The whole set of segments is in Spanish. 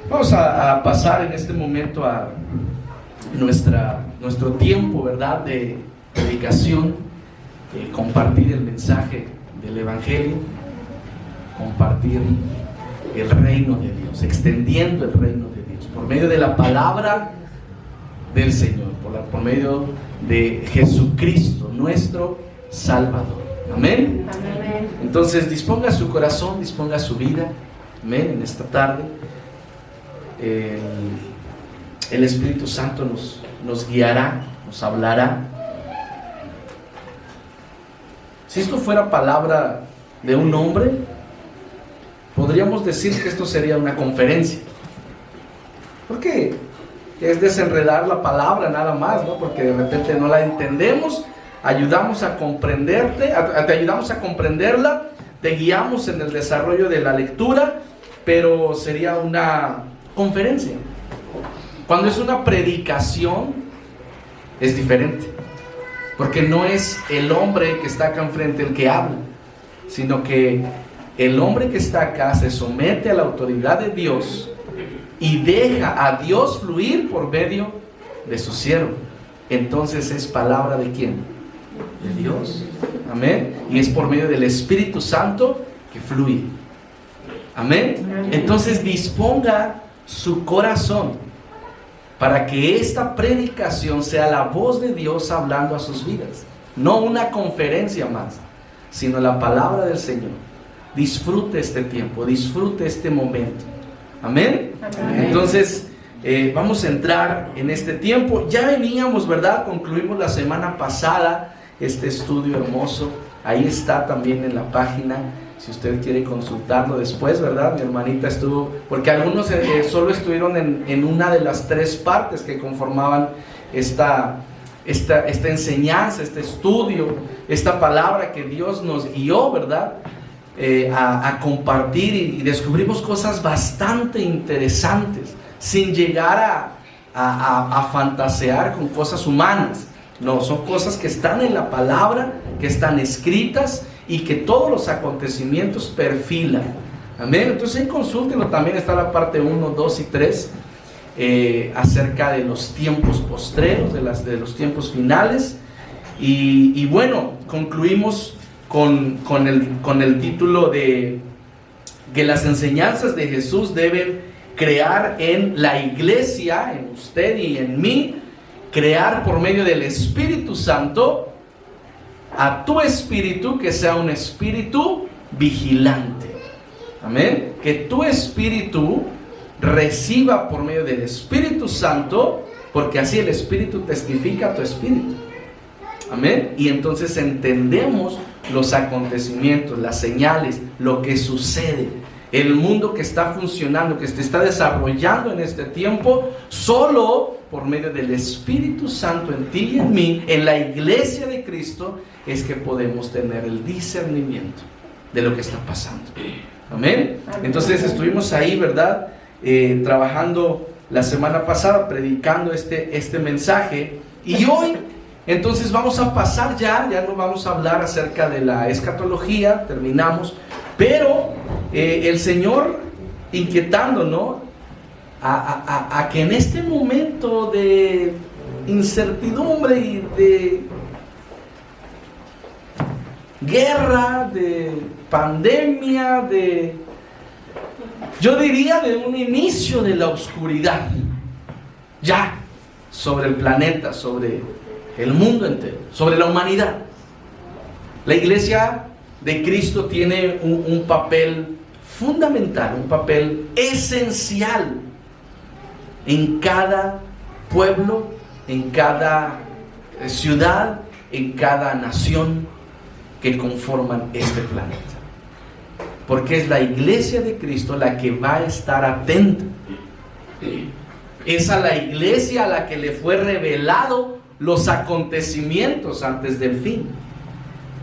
Vamos a pasar en este momento a nuestro tiempo, ¿verdad?, de predicación, compartir el mensaje del Evangelio, compartir el reino de Dios, extendiendo el reino de Dios por medio de la palabra del Señor, por medio de Jesucristo, nuestro Salvador. Amén. Amén. Entonces disponga su corazón, disponga su vida. Amén. En esta tarde el Espíritu Santo nos guiará, nos hablará. Si esto fuera palabra de un hombre, podríamos decir que esto sería una conferencia, porque es desenredar la palabra nada más, ¿no? Porque de repente no la entendemos, ayudamos a comprenderte, te ayudamos a comprenderla, te guiamos en el desarrollo de la lectura, pero sería una conferencia. Cuando es una predicación es diferente, porque no es el hombre que está acá enfrente el que habla, sino que el hombre que está acá se somete a la autoridad de Dios y deja a Dios fluir por medio de su siervo. Entonces es palabra ¿de quién? De Dios. Amén. Y es por medio del Espíritu Santo que fluye. Amén. Entonces disponga su corazón para que esta predicación sea la voz de Dios hablando a sus vidas. No una conferencia más, sino la palabra del Señor. Disfrute este tiempo, disfrute este momento. Amén. Amén. Entonces vamos a entrar en este tiempo. Ya veníamos, ¿verdad? Concluimos la semana pasada este estudio hermoso. Ahí está también en la página, si usted quiere consultarlo después, ¿verdad? Mi hermanita estuvo, porque algunos solo estuvieron en una de las tres partes que conformaban esta enseñanza, este estudio, esta palabra que Dios nos guió, ¿verdad?, a compartir, y descubrimos cosas bastante interesantes, sin llegar a fantasear con cosas humanas. No, son cosas que están en la palabra, que están escritas y que todos los acontecimientos perfilan. Amén. Entonces consúltenlo, también está la parte 1, 2 y 3 acerca de los tiempos postreros, de los tiempos finales. Y bueno, concluimos con el título de que las enseñanzas de Jesús deben crear en la iglesia, en usted y en mí, crear por medio del Espíritu Santo a tu espíritu, que sea un espíritu vigilante. Amén. Que tu espíritu reciba por medio del Espíritu Santo, porque así el Espíritu testifica a tu espíritu. Amén. Y entonces entendemos los acontecimientos, las señales, lo que sucede, el mundo que está funcionando, que se está desarrollando en este tiempo, solo por medio del Espíritu Santo en ti y en mí, en la iglesia de Cristo, es que podemos tener el discernimiento de lo que está pasando. Amén. Entonces estuvimos ahí, ¿verdad?, trabajando la semana pasada, predicando este mensaje, y hoy entonces vamos a pasar ya no vamos a hablar acerca de la escatología, terminamos, pero el Señor inquietándonos a que en este momento de incertidumbre y de guerra, de pandemia, yo diría de un inicio de la oscuridad ya sobre el planeta, sobre el mundo entero, sobre la humanidad, la iglesia de Cristo tiene un papel fundamental, un papel esencial en cada pueblo, en cada ciudad, en cada nación que conforman este planeta. Porque es la iglesia de Cristo la que va a estar atenta. Es a la iglesia a la que le fue revelado los acontecimientos antes del fin.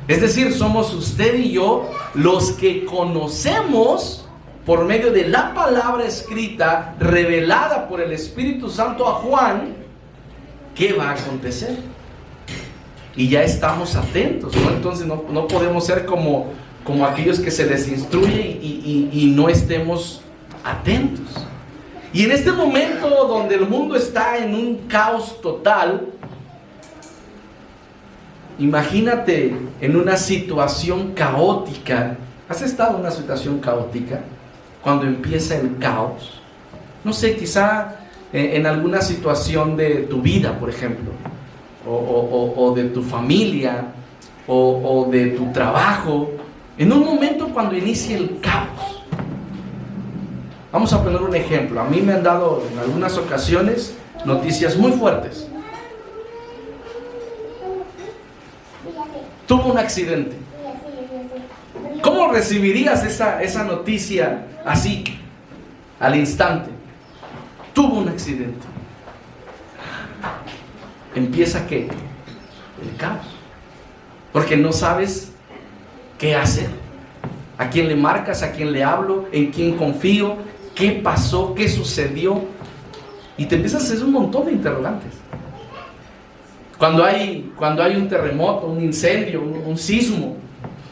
Es decir, somos usted y yo los que conocemos por medio de la palabra escrita revelada por el Espíritu Santo a Juan qué va a acontecer. Y ya estamos atentos, ¿no? Entonces no podemos ser como aquellos que se les instruye y no estemos atentos. Y en este momento donde el mundo está en un caos total, imagínate en una situación caótica. ¿Has estado en una situación caótica? Cuando empieza el caos. No sé, quizá en alguna situación de tu vida, por ejemplo, o de tu familia, o de tu trabajo. En un momento cuando inicia el caos. Vamos a poner un ejemplo. A mí me han dado en algunas ocasiones noticias muy fuertes. Tuvo un accidente. ¿Cómo recibirías esa noticia así, al instante? Tuvo un accidente. Empieza ¿qué? El caos. Porque no sabes qué hacer. ¿A quién le marcas? ¿A quién le hablo? ¿En quién confío? ¿Qué pasó? ¿Qué sucedió? Y te empiezas a hacer un montón de interrogantes. Cuando hay un terremoto, un incendio, un sismo,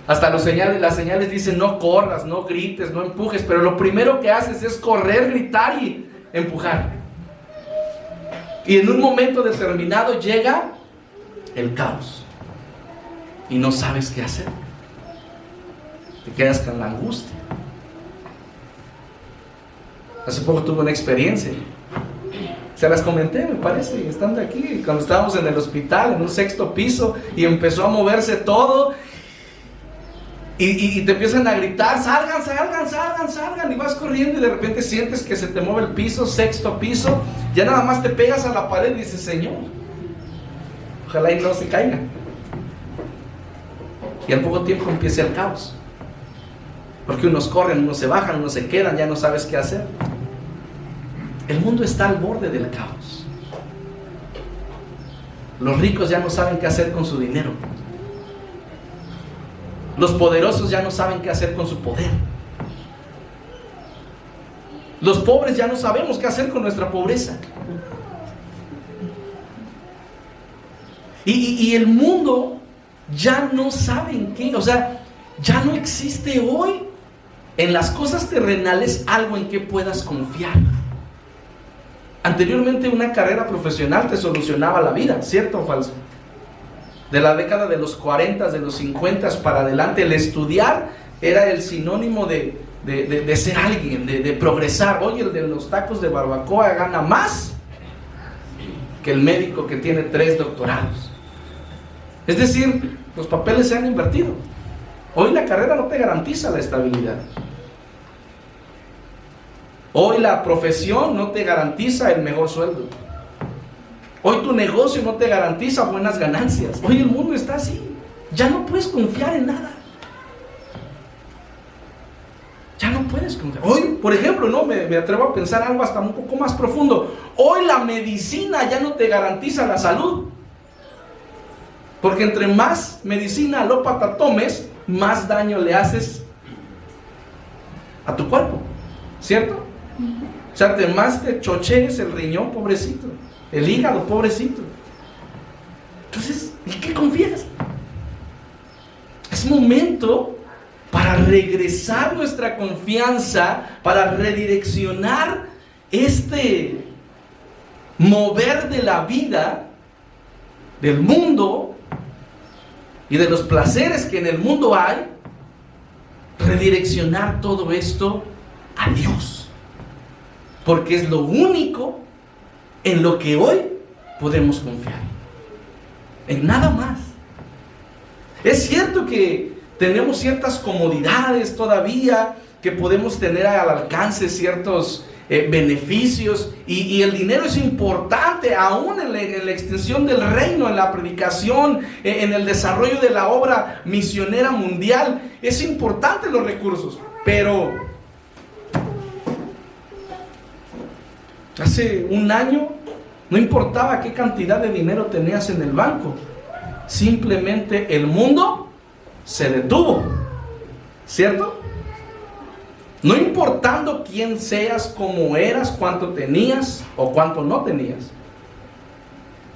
hasta las señales dicen no corras, no grites, no empujes, pero lo primero que haces es correr, gritar y empujar. Y en un momento determinado llega el caos y no sabes qué hacer. Te quedas con la angustia. Hace poco tuve una experiencia, se las comenté, me parece, estando aquí, cuando estábamos en el hospital, en un 6º piso, y empezó a moverse todo, y te empiezan a gritar, salgan, salgan, salgan, salgan, y vas corriendo, y de repente sientes que se te mueve el piso, 6º piso, ya nada más te pegas a la pared y dices, Señor, ojalá y no se caiga. Y al poco tiempo empieza el caos, porque unos corren, unos se bajan, unos se quedan, ya no sabes qué hacer. El mundo está al borde del caos. Los ricos ya no saben qué hacer con su dinero. Los poderosos ya no saben qué hacer con su poder. Los pobres ya no sabemos qué hacer con nuestra pobreza. Y el mundo ya no sabe en qué, o sea, ya no existe hoy en las cosas terrenales algo en que puedas confiar. Anteriormente una carrera profesional te solucionaba la vida, ¿cierto o falso? De la década de los 40, de los 50 para adelante, el estudiar era el sinónimo de ser alguien, de progresar. Oye, el de los tacos de barbacoa gana más que el médico que tiene 3 doctorados. Es decir, los papeles se han invertido. Hoy la carrera no te garantiza la estabilidad. Hoy la profesión no te garantiza el mejor sueldo. Hoy tu negocio no te garantiza buenas ganancias. Hoy el mundo está así. Ya no puedes confiar en nada. Ya no puedes confiar. Hoy, por ejemplo, no me atrevo a pensar algo hasta un poco más profundo. Hoy la medicina ya no te garantiza la salud. Porque entre más medicina alópata tomes, más daño le haces a tu cuerpo. ¿Cierto? O sea, más te chochees el riñón, pobrecito, el hígado, pobrecito. Entonces, ¿en qué confías? Es momento para regresar nuestra confianza, para redireccionar este mover de la vida, del mundo y de los placeres que en el mundo hay, redireccionar todo esto a Dios. Porque es lo único en lo que hoy podemos confiar. En nada más. Es cierto que tenemos ciertas comodidades todavía, que podemos tener al alcance ciertos beneficios, y el dinero es importante aún en la extensión del reino, en la predicación, en el desarrollo de la obra misionera mundial. Es importante los recursos, pero hace un año no importaba qué cantidad de dinero tenías en el banco, simplemente el mundo se detuvo, ¿cierto? No importando quién seas, cómo eras, cuánto tenías o cuánto no tenías,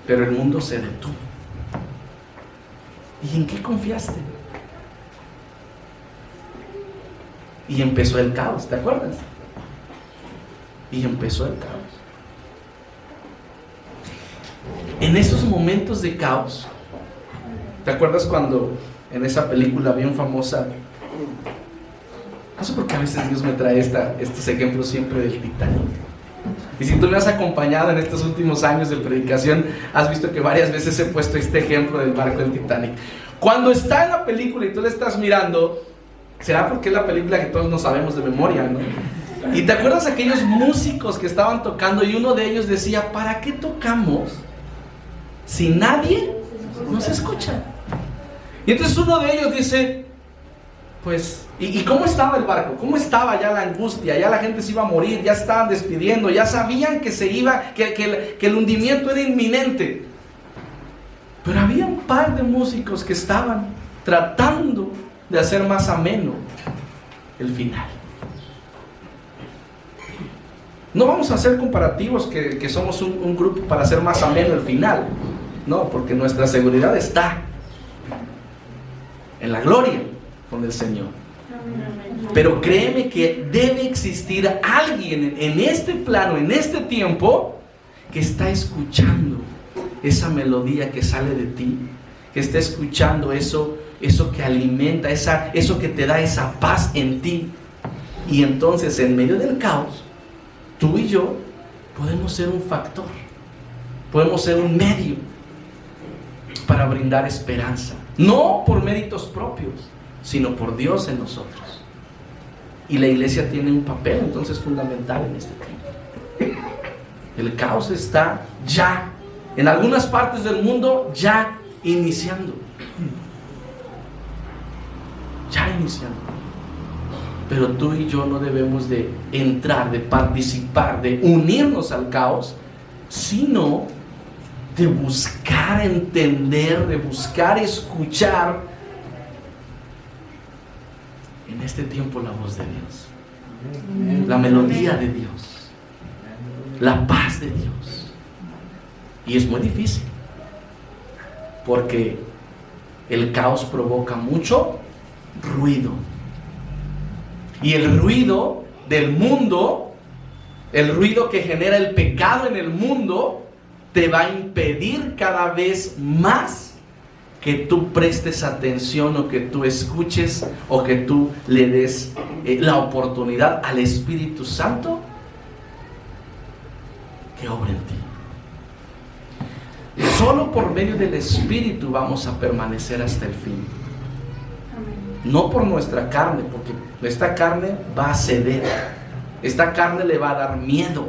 pero el mundo se detuvo. ¿Y en qué confiaste? Y empezó el caos, ¿te acuerdas? Y empezó el caos. En esos momentos de caos, ¿te acuerdas cuando en esa película bien famosa? No sé por qué a veces Dios me trae estos ejemplos siempre del Titanic. Y si tú me has acompañado en estos últimos años de predicación, has visto que varias veces he puesto este ejemplo del barco del Titanic. Cuando está en la película y tú la estás mirando, será porque es la película que todos no sabemos de memoria, ¿no? Y te acuerdas aquellos músicos que estaban tocando y uno de ellos decía, ¿para qué tocamos si nadie nos escucha? Y entonces uno de ellos dice, pues, ¿y cómo estaba el barco? ¿Cómo estaba ya la angustia? Ya la gente se iba a morir, ya estaban despidiendo, ya sabían que que el hundimiento era inminente. Pero había un par de músicos que estaban tratando de hacer más ameno el final. No vamos a hacer comparativos que somos un grupo para hacer más ameno el final. No, porque nuestra seguridad está en la gloria con el Señor. Pero créeme que debe existir alguien en este plano, en este tiempo, que está escuchando esa melodía que sale de ti, que está escuchando eso que alimenta, eso que te da esa paz en ti. Y entonces en medio del caos, tú y yo podemos ser un factor, podemos ser un medio para brindar esperanza, no por méritos propios, sino por Dios en nosotros. Y la iglesia tiene un papel entonces fundamental en este tiempo. El caos está ya, en algunas partes del mundo, ya iniciando. Ya iniciando. Pero tú y yo no debemos de entrar, de participar, de unirnos al caos, sino de buscar entender, de buscar escuchar en este tiempo la voz de Dios, la melodía de Dios, la paz de Dios. Y es muy difícil, porque el caos provoca mucho ruido. Y el ruido del mundo, el ruido que genera el pecado en el mundo, te va a impedir cada vez más que tú prestes atención o que tú escuches o que tú le des la oportunidad al Espíritu Santo que obra en ti. Solo por medio del Espíritu vamos a permanecer hasta el fin. No por nuestra carne, porque esta carne va a ceder. Esta carne le va a dar miedo,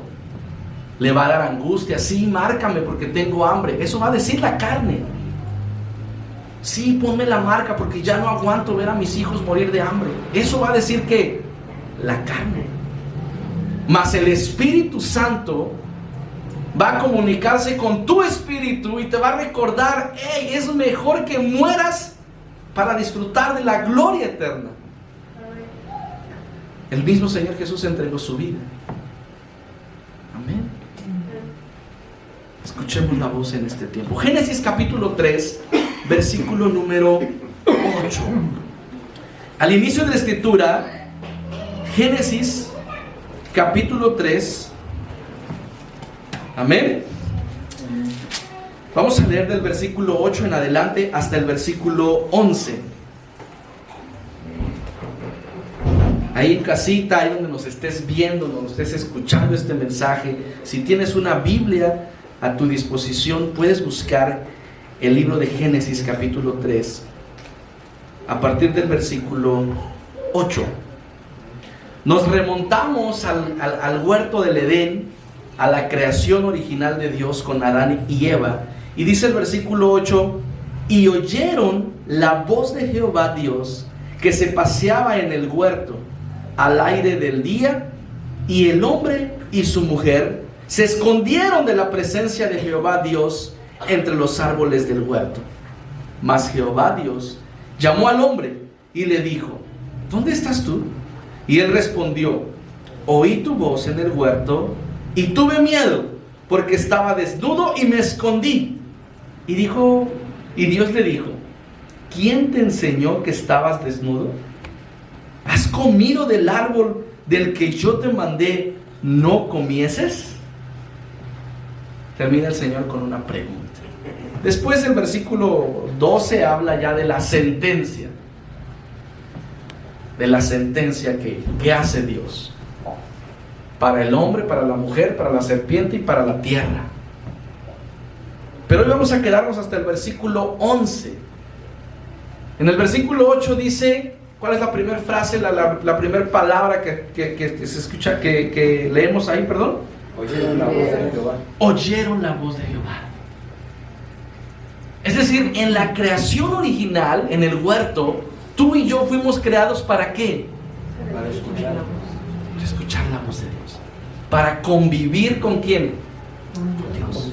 le va a dar angustia. Sí, márcame porque tengo hambre. Eso va a decir la carne. Sí, ponme la marca porque ya no aguanto ver a mis hijos morir de hambre. Eso va a decir que la carne. Mas el Espíritu Santo va a comunicarse con tu espíritu y te va a recordar, hey, es mejor que mueras para disfrutar de la gloria eterna. El mismo Señor Jesús entregó su vida. Amén. Escuchemos la voz en este tiempo. Génesis capítulo 3, versículo número 8. Al inicio de la escritura, Génesis capítulo 3. Amén. Vamos a leer del versículo 8 en adelante hasta el versículo 11. Ahí en casita, ahí donde nos estés viendo, donde estés escuchando este mensaje, si tienes una Biblia a tu disposición, puedes buscar el libro de Génesis capítulo 3 a partir del versículo 8. Nos remontamos al huerto del Edén, a la creación original de Dios con Adán y Eva. Y dice el versículo 8: y oyeron la voz de Jehová Dios que se paseaba en el huerto al aire del día, y el hombre y su mujer se escondieron de la presencia de Jehová Dios entre los árboles del huerto. Mas Jehová Dios llamó al hombre y le dijo: ¿dónde estás tú? Y él respondió: oí tu voz en el huerto y tuve miedo, porque estaba desnudo y me escondí. Y Dios le dijo: ¿quién te enseñó que estabas desnudo? ¿Has comido del árbol del que yo te mandé no comieses? Termina el Señor con una pregunta. Después el versículo 12 habla ya de la sentencia. De la sentencia que hace Dios. Para el hombre, para la mujer, para la serpiente y para la tierra. Pero hoy vamos a quedarnos hasta el versículo 11. En el versículo 8 dice, ¿cuál es la primera frase, la primera palabra que se escucha, que leemos ahí, perdón? Oyeron la voz de Jehová. Oyeron la voz de Jehová. Es decir, en la creación original, en el huerto, tú y yo fuimos creados ¿para qué? Para escuchar. Para escuchar la voz de Dios. Para convivir ¿con quién? Con Dios.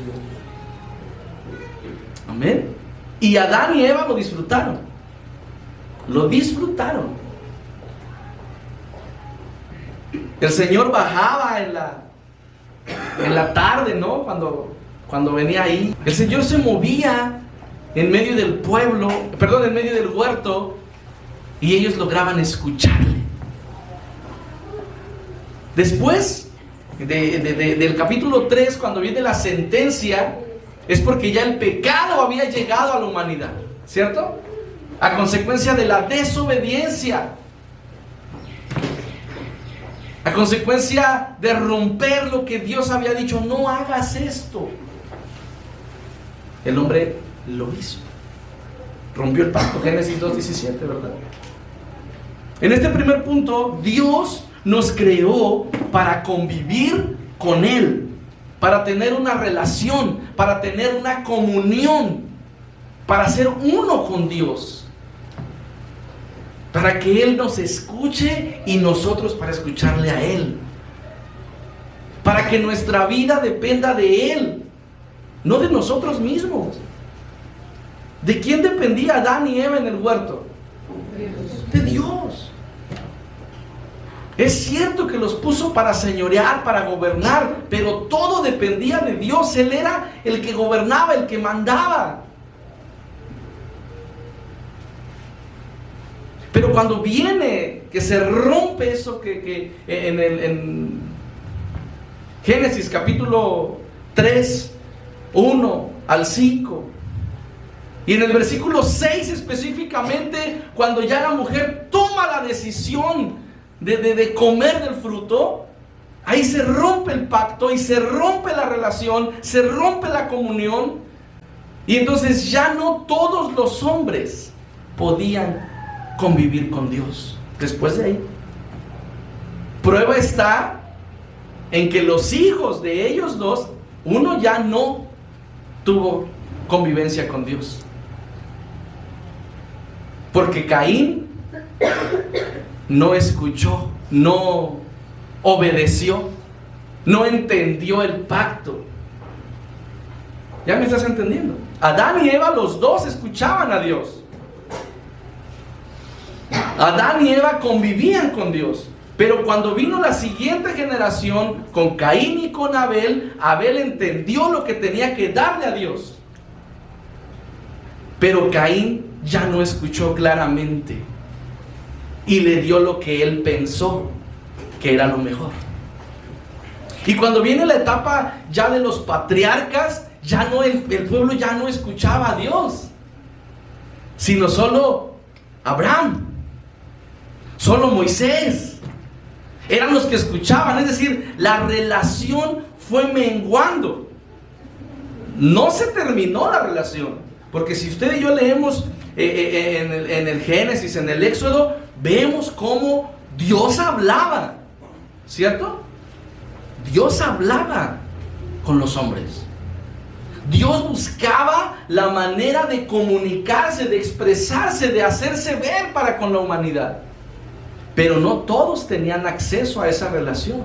Amén. Y Adán y Eva lo disfrutaron. Lo disfrutaron. El Señor bajaba en la tarde, ¿no? Cuando venía ahí. El Señor se movía en medio del pueblo, en medio del huerto, y ellos lograban escucharle. Después del capítulo 3, cuando viene la sentencia, es porque ya el pecado había llegado a la humanidad, ¿cierto? A consecuencia de la desobediencia, a consecuencia de romper lo que Dios había dicho, no hagas esto. El hombre lo hizo. Rompió el pacto, Génesis 2:17, ¿verdad? En este primer punto, Dios nos creó para convivir con Él, para tener una relación, para tener una comunión, para ser uno con Dios, para que Él nos escuche y nosotros para escucharle a Él, para que nuestra vida dependa de Él, no de nosotros mismos. ¿De quién dependía Adán y Eva en el huerto? De Dios. Es cierto que los puso para señorear, para gobernar, pero todo dependía de Dios. Él era el que gobernaba, el que mandaba. Pero cuando viene, que se rompe eso que en Génesis capítulo 3, 1 al 5, y en el versículo 6 específicamente, cuando ya la mujer toma la decisión de comer del fruto, ahí se rompe el pacto y se rompe la relación, se rompe la comunión, y entonces ya no todos los hombres podían convivir con Dios. Después de ahí, prueba está en que los hijos de ellos dos, uno ya no tuvo convivencia con Dios, porque Caín no escuchó, no obedeció, no entendió el pacto. ¿Ya me estás entendiendo? Adán y Eva, los dos escuchaban a Dios. Adán y Eva convivían con Dios. Pero cuando vino la siguiente generación, con Caín y con Abel, Abel entendió lo que tenía que darle a Dios. Pero Caín ya no escuchó claramente y le dio lo que él pensó que era lo mejor. Y cuando viene la etapa ya de los patriarcas, ya no el pueblo ya no escuchaba a Dios, sino solo Abraham, solo Moisés eran los que escuchaban. Es decir, la relación fue menguando. No se terminó la relación, porque si usted y yo leemos en el Génesis, en el Éxodo, vemos cómo Dios hablaba, ¿cierto? Dios hablaba con los hombres. Dios buscaba la manera de comunicarse, de expresarse, de hacerse ver para con la humanidad. Pero no todos tenían acceso a esa relación.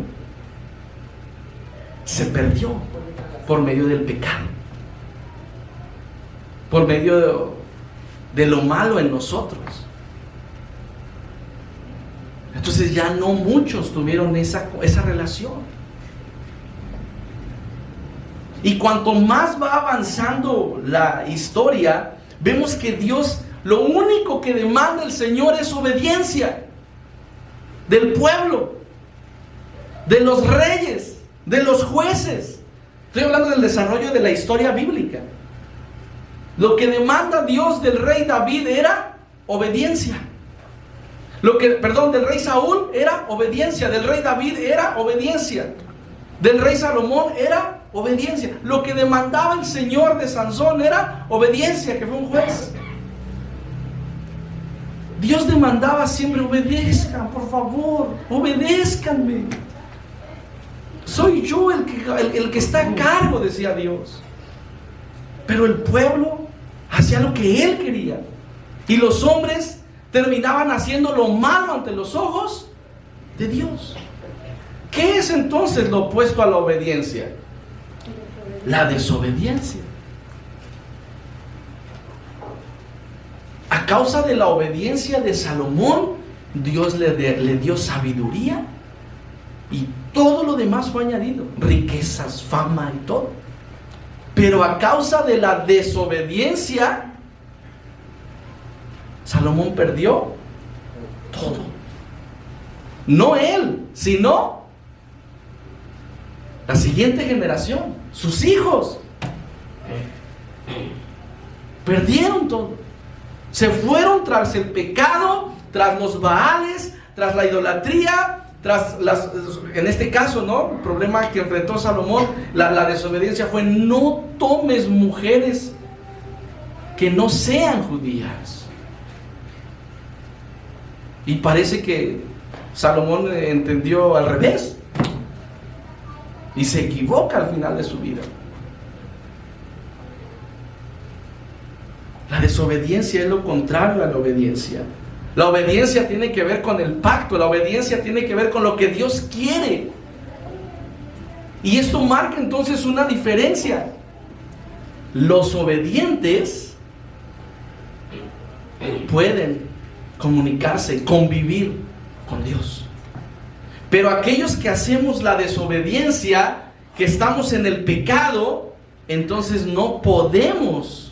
Se perdió por medio del pecado, por medio de lo malo en nosotros. Entonces ya no muchos tuvieron esa relación. Y cuanto más va avanzando la historia, vemos que Dios, lo único que demanda el Señor es obediencia del pueblo. de los reyes, de los jueces. Estoy hablando del desarrollo de la historia bíblica. Lo que demanda Dios del rey David era obediencia. Del rey Saúl era obediencia, del rey David era obediencia, del rey Salomón era obediencia. Lo que demandaba el Señor de Sansón era obediencia, que fue un juez. Dios demandaba siempre: obedezcan, por favor, obedézcanme. Soy yo el que está a cargo, decía Dios. Pero el pueblo hacía lo que él quería. Y los hombres terminaban haciendo lo malo ante los ojos de Dios. ¿Qué es entonces lo opuesto a la obediencia? La desobediencia. A causa de la obediencia de Salomón, Dios le dio sabiduría y todo lo demás fue añadido, riquezas, fama y todo. Pero a causa de la desobediencia, Salomón perdió todo. No él, sino la siguiente generación, sus hijos. Perdieron todo. Se fueron tras el pecado, tras los baales, tras la idolatría, en este caso, ¿no? El problema que enfrentó Salomón, la desobediencia fue: no tomes mujeres que no sean judías. Y parece que Salomón entendió al revés y se equivoca al final de su vida. La desobediencia es lo contrario a la obediencia. La obediencia tiene que ver con el pacto. La obediencia tiene que ver con lo que Dios quiere. Y esto marca entonces una diferencia. Los obedientes pueden comunicarse, convivir con Dios. Pero aquellos que hacemos la desobediencia, que estamos en el pecado, entonces no podemos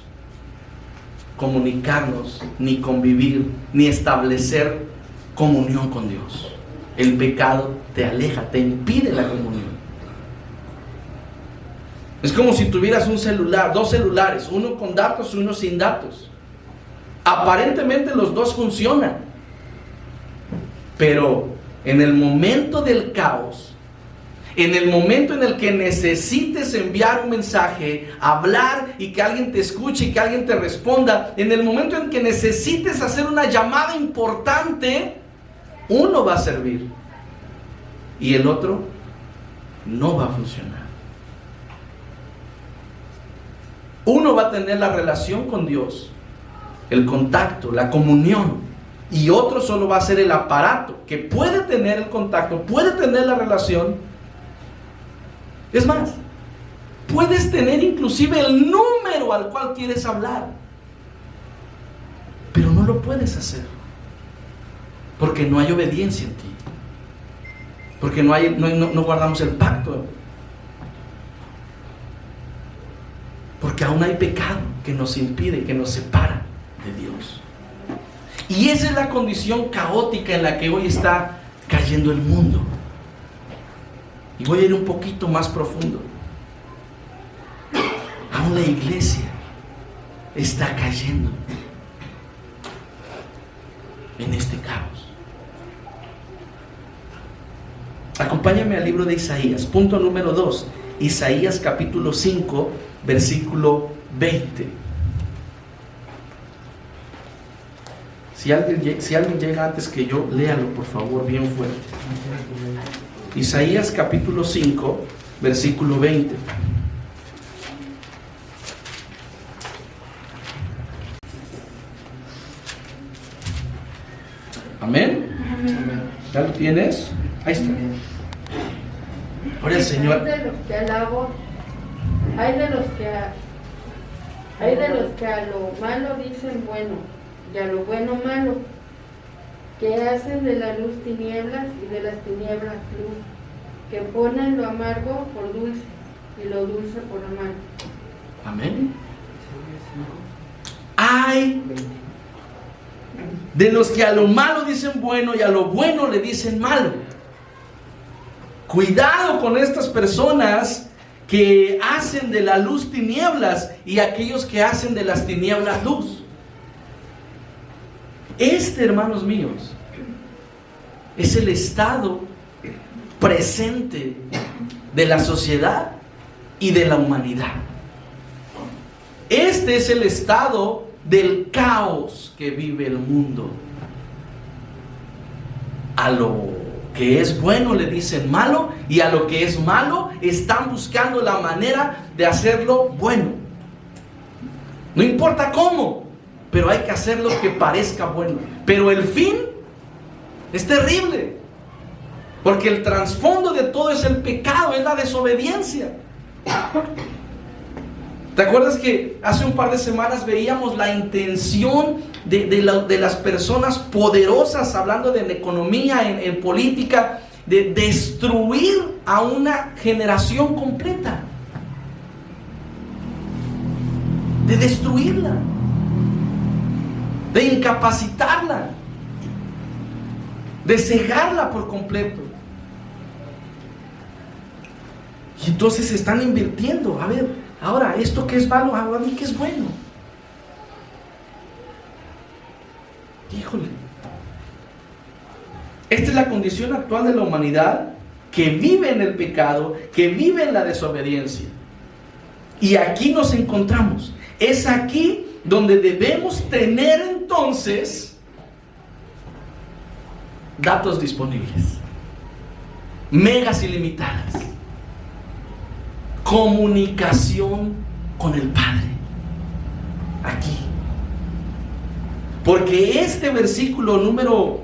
comunicarnos, ni convivir, ni establecer comunión con Dios. El pecado te aleja, te impide la comunión. Es como si tuvieras un celular, dos celulares, uno con datos y uno sin datos. Aparentemente los dos funcionan, pero en el momento del caos, en el momento en el que necesites enviar un mensaje, hablar y que alguien te escuche y que alguien te responda, en el momento en que necesites hacer una llamada importante, uno va a servir y el otro no va a funcionar. Uno va a tener la relación con Dios, el contacto, la comunión, y otro solo va a ser el aparato que puede tener el contacto, puede tener la relación. Es más, puedes tener inclusive el número al cual quieres hablar, pero no lo puedes hacer porque no hay obediencia en ti, porque no guardamos el pacto, porque aún hay pecado que nos impide, que nos separa de Dios. Y esa es la condición caótica en la que hoy está cayendo el mundo. Y voy a ir un poquito más profundo. Aún la iglesia está cayendo en este caos. Acompáñame al libro de Isaías, punto número 2. Isaías capítulo 5, versículo 20. Si alguien llega antes que yo, léalo por favor bien fuerte. Isaías capítulo 5, versículo 20. Amén. ¿Ya lo tienes? Ahí está. Ahora el Señor. Hay de los que alabo, hay de los que a lo malo dicen bueno, y a lo bueno malo, que hacen de la luz tinieblas y de las tinieblas luz, que ponen lo amargo por dulce y lo dulce por amargo. Amén. Hay de los que a lo malo dicen bueno y a lo bueno le dicen malo. Cuidado con estas personas que hacen de la luz tinieblas y aquellos que hacen de las tinieblas luz. Hermanos míos, es el estado presente de la sociedad y de la humanidad. Este es el estado del caos que vive el mundo. A lo que es bueno le dicen malo, y a lo que es malo están buscando la manera de hacerlo bueno. No importa cómo, pero hay que hacer lo que parezca bueno. Pero el fin es terrible, porque el trasfondo de todo es el pecado, es la desobediencia. ¿Te acuerdas que hace un par de semanas veíamos la intención de las personas poderosas, hablando de economía, en política, de destruir a una generación completa? De destruirla, de incapacitarla, de cegarla por completo. Y entonces están invirtiendo. A ver, ahora esto que es malo, ahora ni que es bueno. Híjole. Esta es la condición actual de la humanidad, que vive en el pecado, que vive en la desobediencia. Y aquí nos encontramos. Es aquí donde debemos tener entonces datos disponibles, megas ilimitadas, comunicación con el Padre. Aquí. Porque este versículo número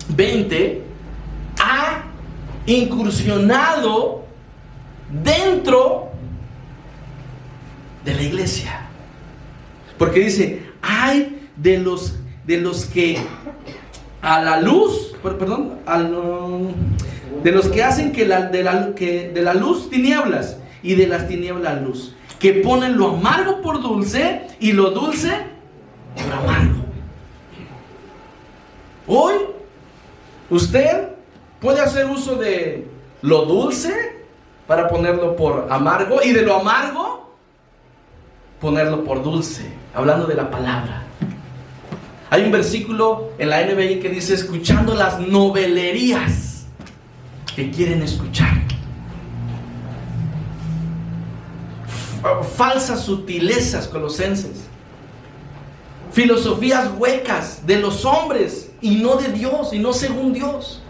20 ha incursionado dentro de la iglesia. Porque dice, hay de los que a la luz, de los que hacen que de la luz tinieblas y de las tinieblas luz, que ponen lo amargo por dulce y lo dulce por amargo. Hoy usted puede hacer uso de lo dulce para ponerlo por amargo, y de lo amargo ponerlo por dulce, hablando de la palabra. Hay un versículo en la NBI que dice, escuchando las novelerías que quieren escuchar, falsas sutilezas, Colosenses, filosofías huecas de los hombres y no de Dios, y no según Dios.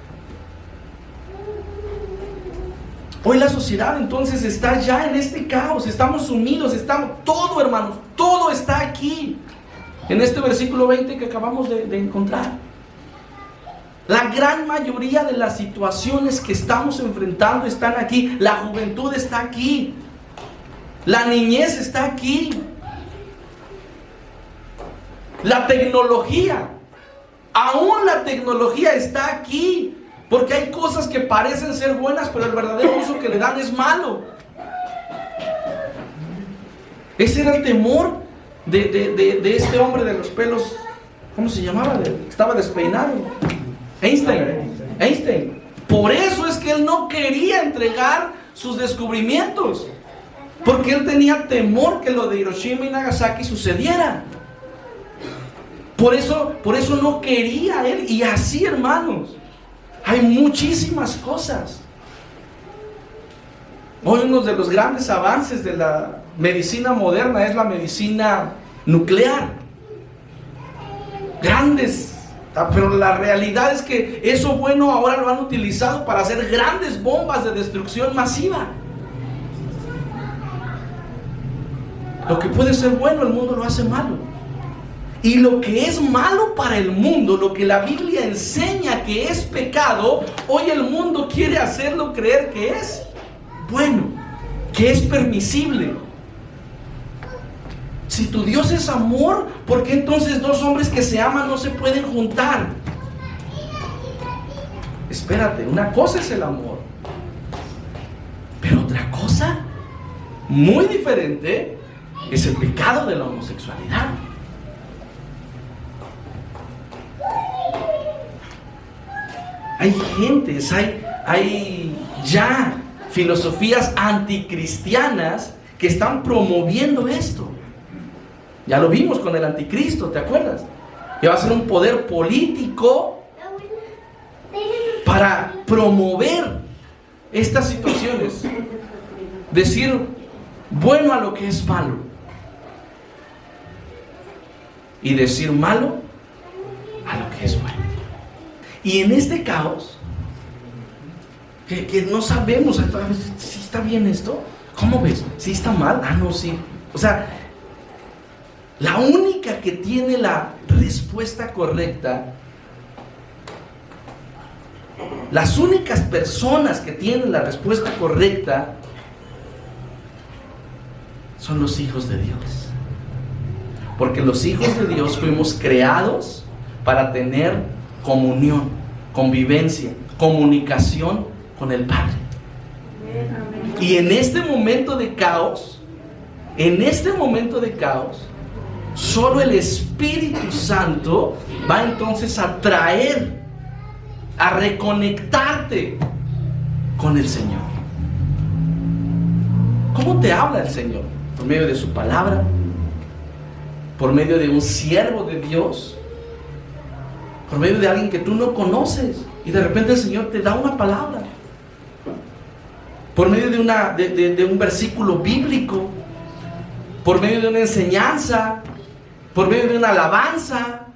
Hoy la sociedad entonces está ya en este caos, estamos sumidos, todo, hermanos, todo está aquí, en este versículo 20 que acabamos de encontrar. La gran mayoría de las situaciones que estamos enfrentando están aquí. La juventud está aquí, la niñez está aquí, la tecnología, aún la tecnología está aquí. Porque hay cosas que parecen ser buenas, pero el verdadero uso que le dan es malo. Ese era el temor de este hombre de los pelos, ¿cómo se llamaba? Estaba despeinado. Einstein. Por eso es que él no quería entregar sus descubrimientos, porque él tenía temor que lo de Hiroshima y Nagasaki sucediera. Por eso no quería él. Y así, hermanos, hay muchísimas cosas. Hoy uno de los grandes avances de la medicina moderna es la medicina nuclear. Grandes, pero la realidad es que eso bueno ahora lo han utilizado para hacer grandes bombas de destrucción masiva. Lo que puede ser bueno, el mundo lo hace malo. Y lo que es malo para el mundo, lo que la Biblia enseña que es pecado, hoy el mundo quiere hacerlo creer que es bueno, que es permisible. Si tu Dios es amor, ¿por qué entonces dos hombres que se aman no se pueden juntar? Espérate, una cosa es el amor, pero otra cosa muy diferente es el pecado de la homosexualidad. Hay gentes, hay ya filosofías anticristianas que están promoviendo esto. Ya lo vimos con el anticristo, ¿te acuerdas? Que va a ser un poder político para promover estas situaciones. Decir bueno a lo que es malo y decir malo a lo que es bueno. Y en este caos, que no sabemos si está bien esto, ¿cómo ves? ¿Si está mal? Ah, no, sí. O sea, la única que tiene la respuesta correcta, las únicas personas que tienen la respuesta correcta son los hijos de Dios. Porque los hijos de Dios fuimos creados para tener comunión, convivencia, comunicación con el Padre. Y en este momento de caos, solo el Espíritu Santo va entonces a traer, a reconectarte con el Señor. ¿Cómo te habla el Señor? Por medio de su palabra, por medio de un siervo de Dios, por medio de alguien que tú no conoces y de repente el Señor te da una palabra, por medio de un versículo bíblico, por medio de una enseñanza, por medio de una alabanza.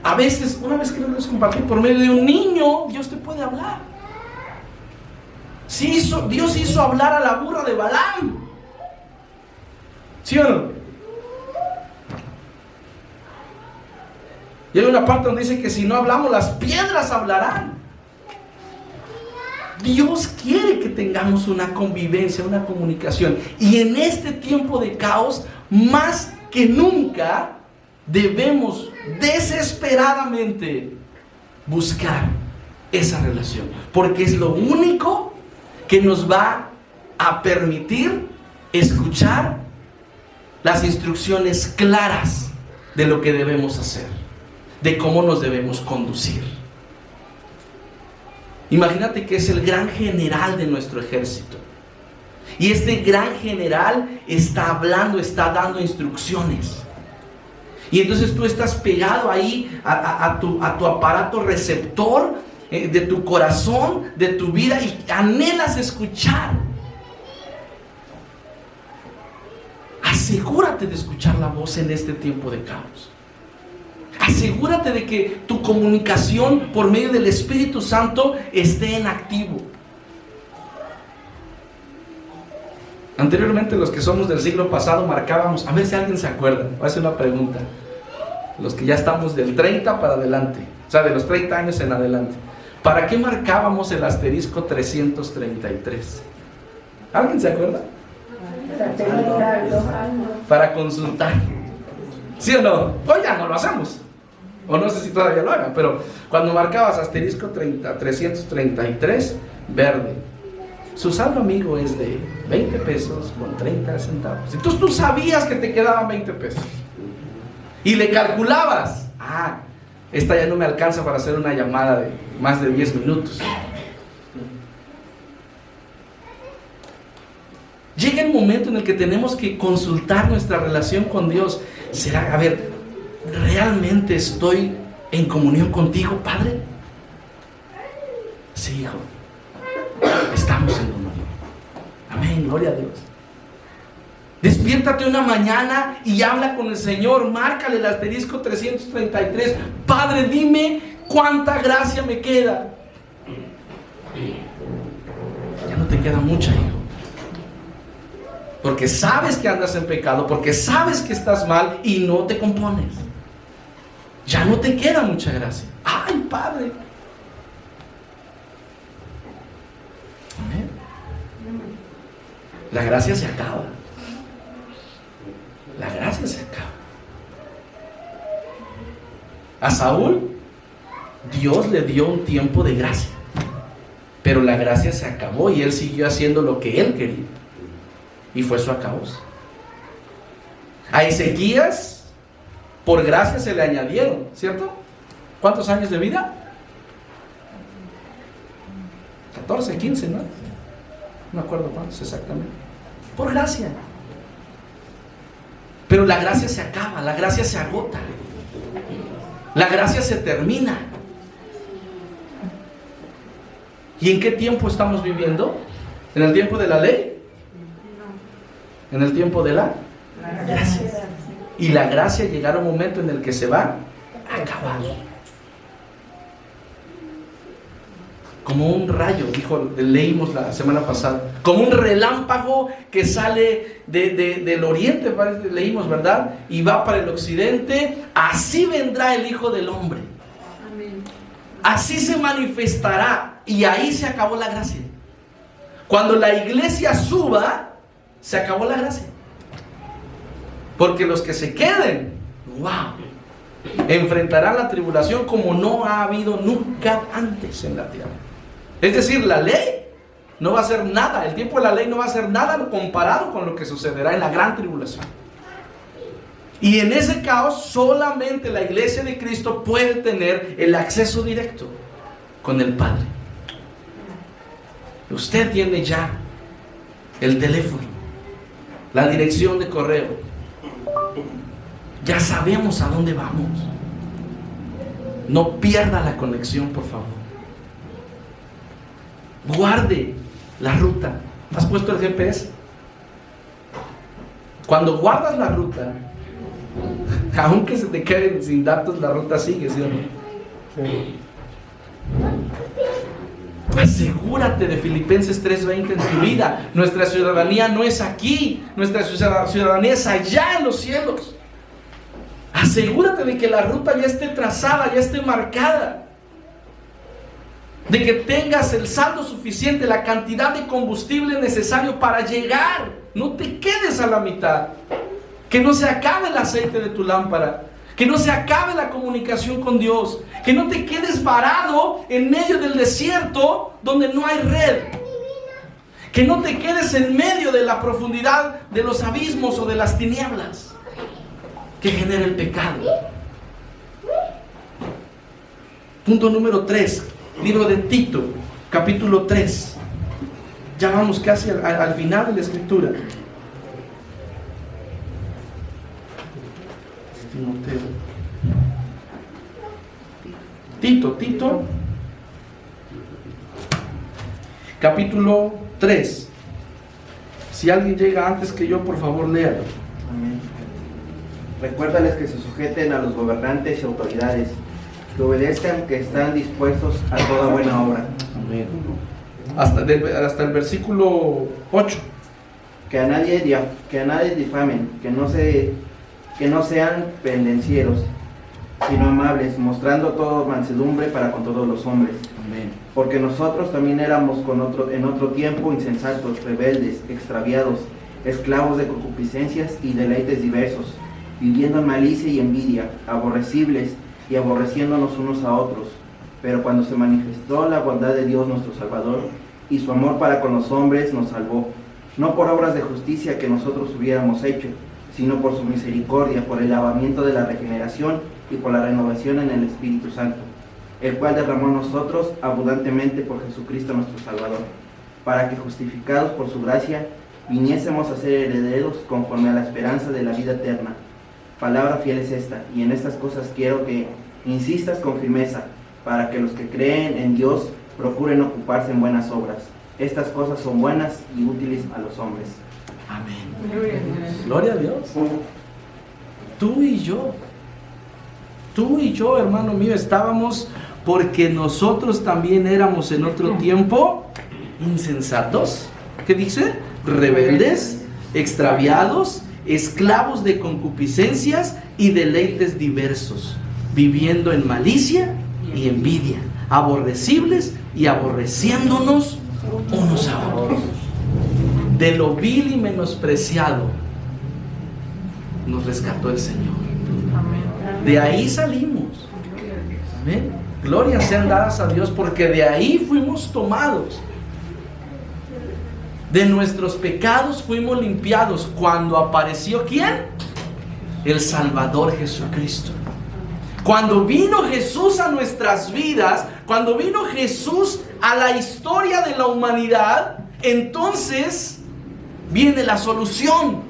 A veces, una vez que lo les compartí, por medio de un niño, Dios te puede hablar. Sí, Dios hizo hablar a la burra de Balaam. ¿Sí o no? Y hay una parte donde dice que si no hablamos, las piedras hablarán. Dios quiere que tengamos una convivencia, una comunicación. Y en este tiempo de caos, más que nunca, debemos desesperadamente buscar esa relación. Porque es lo único que nos va a permitir escuchar las instrucciones claras de lo que debemos hacer, de cómo nos debemos conducir. Imagínate que es el gran general de nuestro ejército. Y este gran general está hablando, está dando instrucciones. Y entonces tú estás pegado ahí a tu aparato receptor de tu corazón, de tu vida, y anhelas escuchar. Asegúrate de escuchar la voz en este tiempo de caos. Asegúrate de que tu comunicación por medio del Espíritu Santo esté en activo. Anteriormente, los que somos del siglo pasado marcábamos, a ver si alguien se acuerda, voy a hacer una pregunta. Los que ya estamos del 30 para adelante, o sea, de los 30 años en adelante, ¿para qué marcábamos el asterisco 333? ¿Alguien se acuerda? Para consultar. ¿Sí o no? Hoy ya no lo hacemos. O no sé si todavía lo hagan, pero cuando marcabas asterisco 333, verde, su saldo amigo es de 20 pesos con 30 centavos. Entonces tú sabías que te quedaban 20 pesos. Y le calculabas. Ah, esta ya no me alcanza para hacer una llamada de más de 10 minutos. Llega el momento en el que tenemos que consultar nuestra relación con Dios. ¿Será, a ver, realmente estoy en comunión contigo, Padre? Sí, hijo. Estamos en comunión. Amén, gloria a Dios. Despiértate una mañana y habla con el Señor. Márcale el asterisco 333. Padre, dime cuánta gracia me queda. Ya no te queda mucha, hijo. Porque sabes que andas en pecado, porque sabes que estás mal y no te compones. Ya no te queda mucha gracia. ¡Ay, Padre! Amén. La gracia se acaba. La gracia se acaba. A Saúl, Dios le dio un tiempo de gracia, pero la gracia se acabó y él siguió haciendo lo que él quería. Y fue su acabose. A Ezequías, por gracia se le añadieron, ¿cierto? ¿Cuántos años de vida? 14, 15, ¿no? No me acuerdo cuántos exactamente. Por gracia. Pero la gracia se acaba, la gracia se agota. La gracia se termina. ¿Y en qué tiempo estamos viviendo? ¿En el tiempo de la ley? ¿En el tiempo de la gracia? Y la gracia llegará un momento en el que se va a acabar. Como un rayo, leímos la semana pasada, como un relámpago que sale del oriente, leímos, ¿verdad? Y va para el occidente. Así vendrá el Hijo del Hombre. Amén. Así se manifestará. Y ahí se acabó la gracia. Cuando la iglesia suba, se acabó la gracia. Porque los que se queden, wow, enfrentarán la tribulación como no ha habido nunca antes en la tierra. Es decir, la ley no va a hacer nada, el tiempo de la ley no va a hacer nada comparado con lo que sucederá en la gran tribulación. Y en ese caos solamente la iglesia de Cristo puede tener el acceso directo con el Padre. Usted tiene ya el teléfono, la dirección de correo. Ya sabemos a dónde vamos. No pierda la conexión, por favor. Guarde la ruta. ¿Has puesto el GPS? Cuando guardas la ruta, aunque se te queden sin datos, la ruta sigue, ¿sí o no? Sí. Asegúrate de Filipenses 3:20 en tu vida. Nuestra ciudadanía no es aquí, nuestra ciudadanía es allá en los cielos. Asegúrate de que la ruta ya esté trazada, ya esté marcada, de que tengas el saldo suficiente, la cantidad de combustible necesario para llegar. No te quedes a la mitad. Que no se acabe el aceite de tu lámpara, que no se acabe la comunicación con Dios, que no te quedes varado en medio del desierto donde no hay red, que no te quedes en medio de la profundidad de los abismos o de las tinieblas que genera el pecado. Punto número 3, libro de Tito, capítulo 3. Ya vamos casi al final de la escritura. Tito, capítulo 3. Si alguien llega antes que yo, por favor, léalo. Amén. Recuérdales que se sujeten a los gobernantes y autoridades, que obedezcan, que están dispuestos a toda buena obra. Amén. Hasta el versículo 8. Que a nadie difamen, que no sean pendencieros, sino amables, mostrando toda mansedumbre para con todos los hombres. Amén. Porque nosotros también éramos en otro tiempo insensatos, rebeldes, extraviados, esclavos de concupiscencias y deleites diversos, viviendo en malicia y envidia, aborrecibles y aborreciéndonos unos a otros. Pero cuando se manifestó la bondad de Dios nuestro Salvador y su amor para con los hombres, nos salvó, no por obras de justicia que nosotros hubiéramos hecho, sino por su misericordia, por el lavamiento de la regeneración y por la renovación en el Espíritu Santo, el cual derramó a nosotros abundantemente por Jesucristo nuestro Salvador, para que, justificados por su gracia, viniésemos a ser herederos conforme a la esperanza de la vida eterna. Palabra fiel es esta, y en estas cosas quiero que insistas con firmeza, para que los que creen en Dios procuren ocuparse en buenas obras. Estas cosas son buenas y útiles a los hombres. Amén. Gloria a Dios. Tú y yo, hermano mío, estábamos porque nosotros también éramos en otro tiempo insensatos. ¿Qué dice? Rebeldes, extraviados, esclavos de concupiscencias y deleites diversos, viviendo en malicia y envidia, aborrecibles y aborreciéndonos unos a otros. De lo vil y menospreciado nos rescató el Señor. De ahí salimos. Amén. Glorias sean dadas a Dios, porque de ahí fuimos tomados. De nuestros pecados fuimos limpiados cuando apareció ¿quién? El Salvador Jesucristo. Cuando vino Jesús a nuestras vidas, cuando vino Jesús a la historia de la humanidad, entonces viene la solución.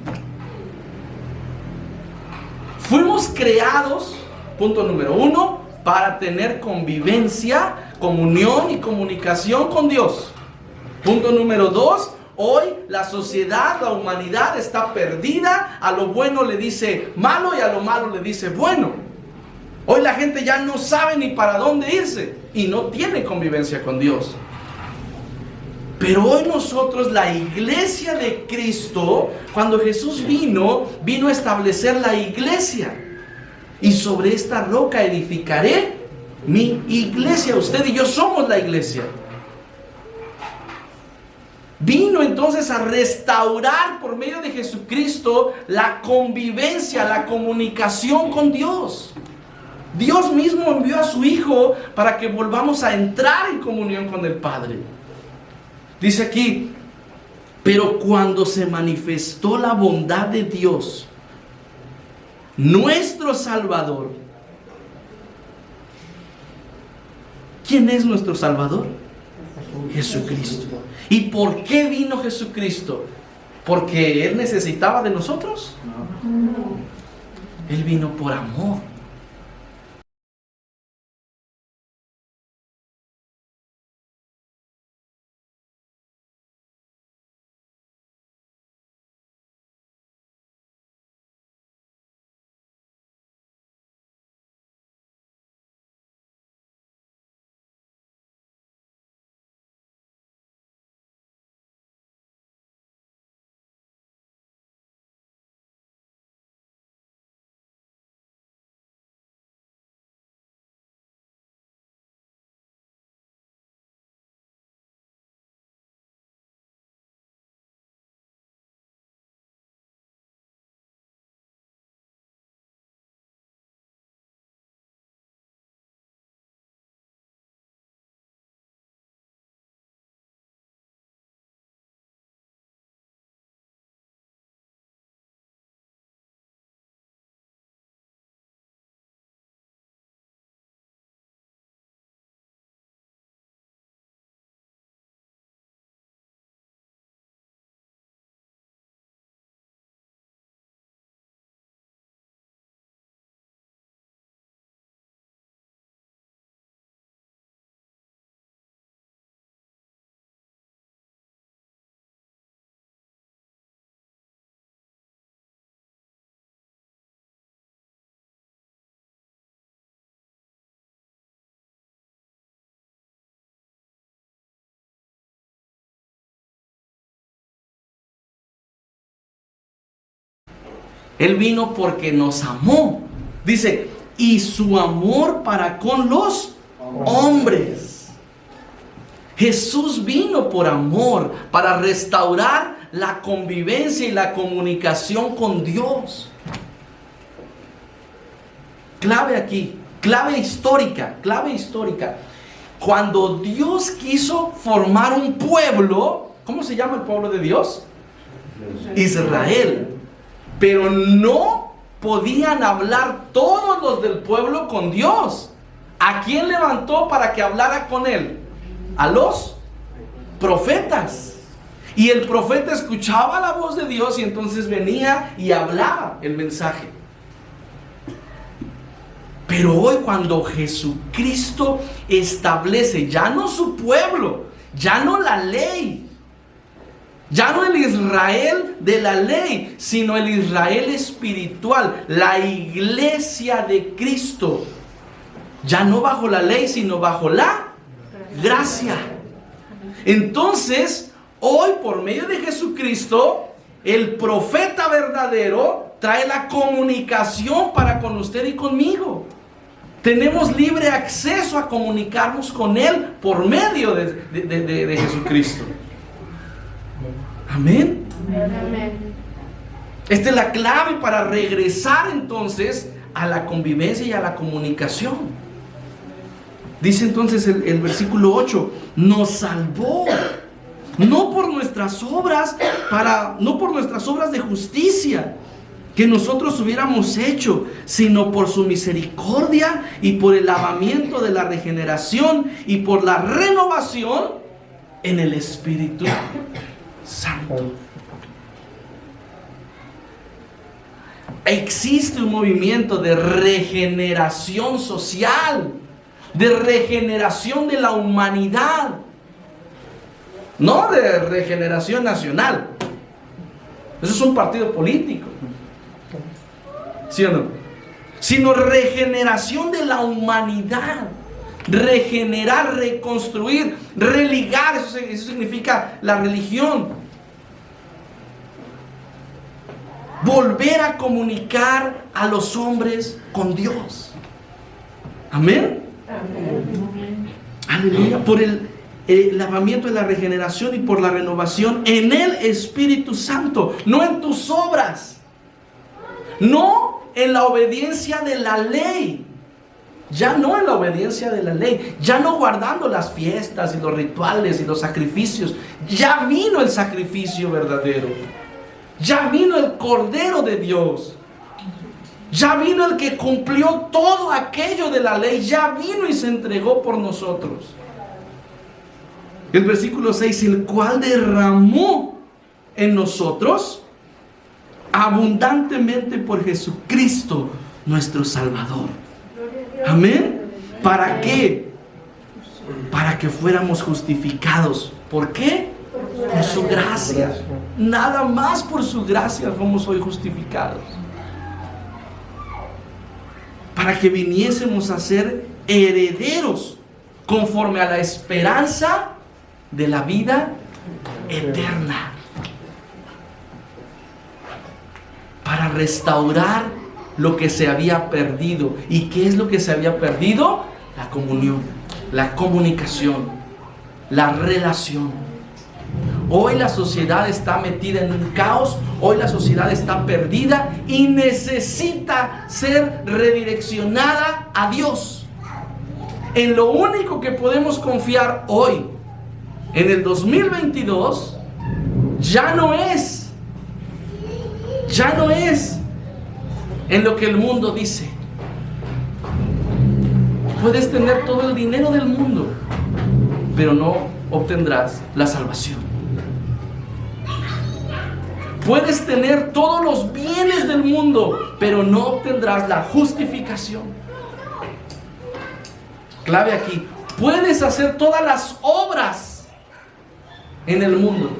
Fuimos creados, punto número 1, para tener convivencia, comunión y comunicación con Dios. Punto número 2, hoy la sociedad, la humanidad está perdida. A lo bueno le dice malo y a lo malo le dice bueno. Hoy la gente ya no sabe ni para dónde irse y no tiene convivencia con Dios. Pero hoy nosotros, la iglesia de Cristo, cuando Jesús vino a establecer la iglesia. Y sobre esta roca edificaré mi iglesia. Usted y yo somos la iglesia. Vino entonces a restaurar por medio de Jesucristo la convivencia, la comunicación con Dios. Dios mismo envió a su Hijo para que volvamos a entrar en comunión con el Padre. Dice aquí, pero cuando se manifestó la bondad de Dios, nuestro Salvador. ¿Quién es nuestro Salvador? Jesucristo. ¿Y por qué vino Jesucristo? ¿Porque Él necesitaba de nosotros? No. Él vino por amor. Él vino porque nos amó. Dice, y su amor para con los hombres. Jesús vino por amor, para restaurar la convivencia y la comunicación con Dios. Clave aquí, clave histórica. Cuando Dios quiso formar un pueblo, ¿cómo se llama el pueblo de Dios? Israel. Pero no podían hablar todos los del pueblo con Dios. ¿A quién levantó para que hablara con él? A los profetas. Y el profeta escuchaba la voz de Dios y entonces venía y hablaba el mensaje. Pero hoy, cuando Jesucristo establece ya no su pueblo, ya no la ley, ya no el Israel de la ley, sino el Israel espiritual, la iglesia de Cristo, ya no bajo la ley, sino bajo la gracia. Entonces, hoy, por medio de Jesucristo, el profeta verdadero trae la comunicación para con usted y conmigo. Tenemos libre acceso a comunicarnos con Él por medio de Jesucristo. Amén. Amén. Esta es la clave para regresar entonces a la convivencia y a la comunicación. Dice entonces el versículo 8, nos salvó. No por nuestras obras, no por nuestras obras de justicia, que nosotros hubiéramos hecho, sino por su misericordia y por el lavamiento de la regeneración y por la renovación en el Espíritu Santo. Existe un movimiento de regeneración social, de regeneración de la humanidad, no de regeneración nacional. Eso es un partido político, ¿sí o no? Sino regeneración de la humanidad. Regenerar, reconstruir, religar, eso significa la religión. Volver a comunicar a los hombres con Dios. Amén. Amén. Aleluya. Por el lavamiento de la regeneración y por la renovación en el Espíritu Santo, no en tus obras, no en la obediencia de la ley. Ya no en la obediencia de la ley, ya no guardando las fiestas y los rituales y los sacrificios. Ya vino el sacrificio verdadero. Ya vino el Cordero de Dios. Ya vino el que cumplió todo aquello de la ley. Ya vino y se entregó por nosotros. El versículo 6, el cual derramó en nosotros abundantemente por Jesucristo nuestro Salvador. Amén. ¿Para qué? Para que fuéramos justificados. ¿Por qué? Por su gracia. Nada más por su gracia fuimos hoy justificados. Para que viniésemos a ser herederos conforme a la esperanza de la vida eterna. Para restaurar lo que se había perdido. ¿Y qué es lo que se había perdido? La comunión, la comunicación, la relación. Hoy la sociedad está metida en un caos, hoy la sociedad está perdida y necesita ser redireccionada a Dios. En lo único que podemos confiar hoy, en el 2022, ya no es en lo que el mundo dice. Puedes tener todo el dinero del mundo, pero no obtendrás la salvación. Puedes tener todos los bienes del mundo, pero no obtendrás la justificación. Clave aquí, puedes hacer todas las obras en el mundo,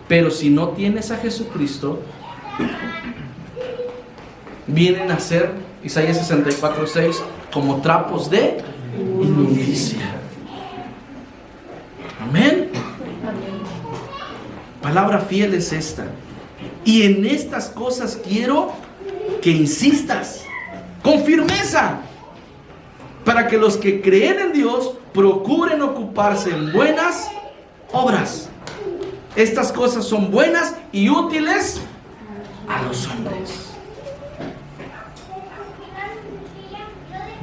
pero si no tienes a Jesucristo, vienen a ser, Isaías 64:6, como trapos de inmundicia. Amén. Palabra fiel es esta. Y en estas cosas quiero que insistas con firmeza, para que los que creen en Dios procuren ocuparse en buenas obras. Estas cosas son buenas y útiles a los hombres.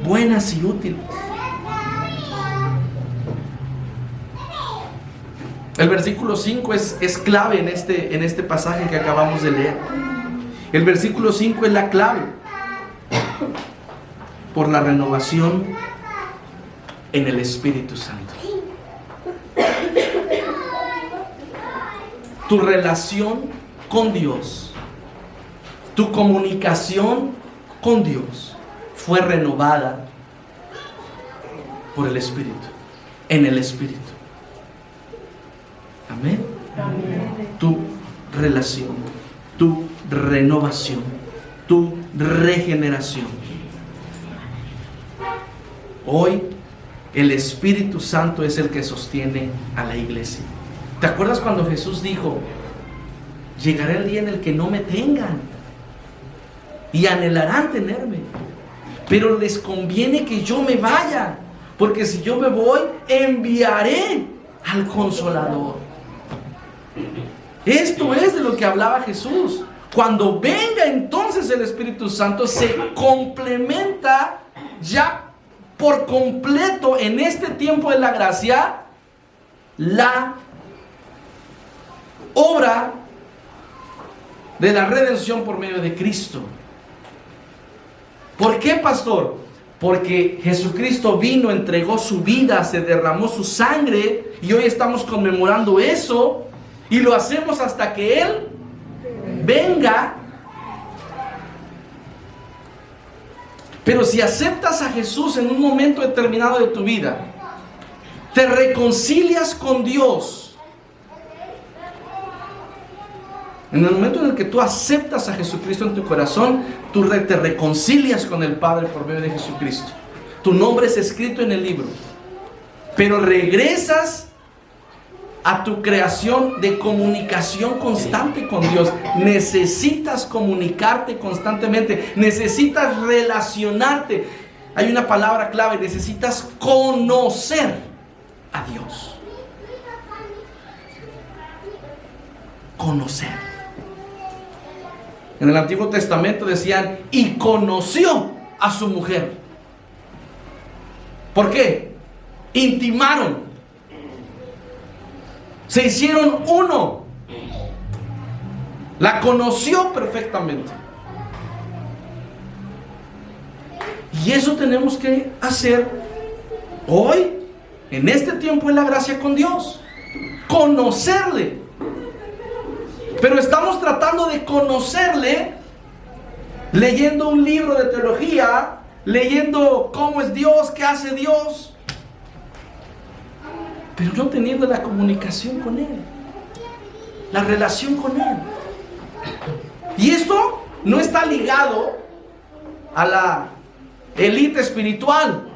Buenas y útiles. El versículo 5 es clave en este pasaje que acabamos de leer. El versículo 5 es la clave. Por la renovación en el Espíritu Santo. Tu relación con Dios, tu comunicación con Dios fue renovada por el Espíritu, en el Espíritu. Amén. Amén. Tu relación, tu renovación, tu regeneración. Hoy el Espíritu Santo es el que sostiene a la iglesia. ¿Te acuerdas cuando Jesús dijo: llegará el día en el que no me tengan y anhelarán tenerme, pero les conviene que yo me vaya, porque si yo me voy, enviaré al Consolador? Esto es de lo que hablaba Jesús. Cuando venga entonces el Espíritu Santo, se complementa ya por completo en este tiempo de la gracia la obra de la redención por medio de Cristo. ¿Por qué, pastor? Porque Jesucristo vino, entregó su vida, se derramó su sangre y hoy estamos conmemorando eso y lo hacemos hasta que Él venga. Pero si aceptas a Jesús en un momento determinado de tu vida, te reconcilias con Dios. En el momento en el que tú aceptas a Jesucristo en tu corazón, tú te reconcilias con el Padre por medio de Jesucristo. Tu nombre es escrito en el libro. Pero regresas a tu creación de comunicación constante con Dios. Necesitas comunicarte constantemente. Necesitas relacionarte. Hay una palabra clave. Necesitas conocer a Dios. Conocer. En el Antiguo Testamento decían, y conoció a su mujer. ¿Por qué? Intimaron. Se hicieron uno. La conoció perfectamente. Y eso tenemos que hacer hoy, en este tiempo de la gracia con Dios. Conocerle. Pero estamos tratando de conocerle leyendo un libro de teología, leyendo cómo es Dios, qué hace Dios, pero no teniendo la comunicación con Él, la relación con Él. Y esto no está ligado a la élite espiritual.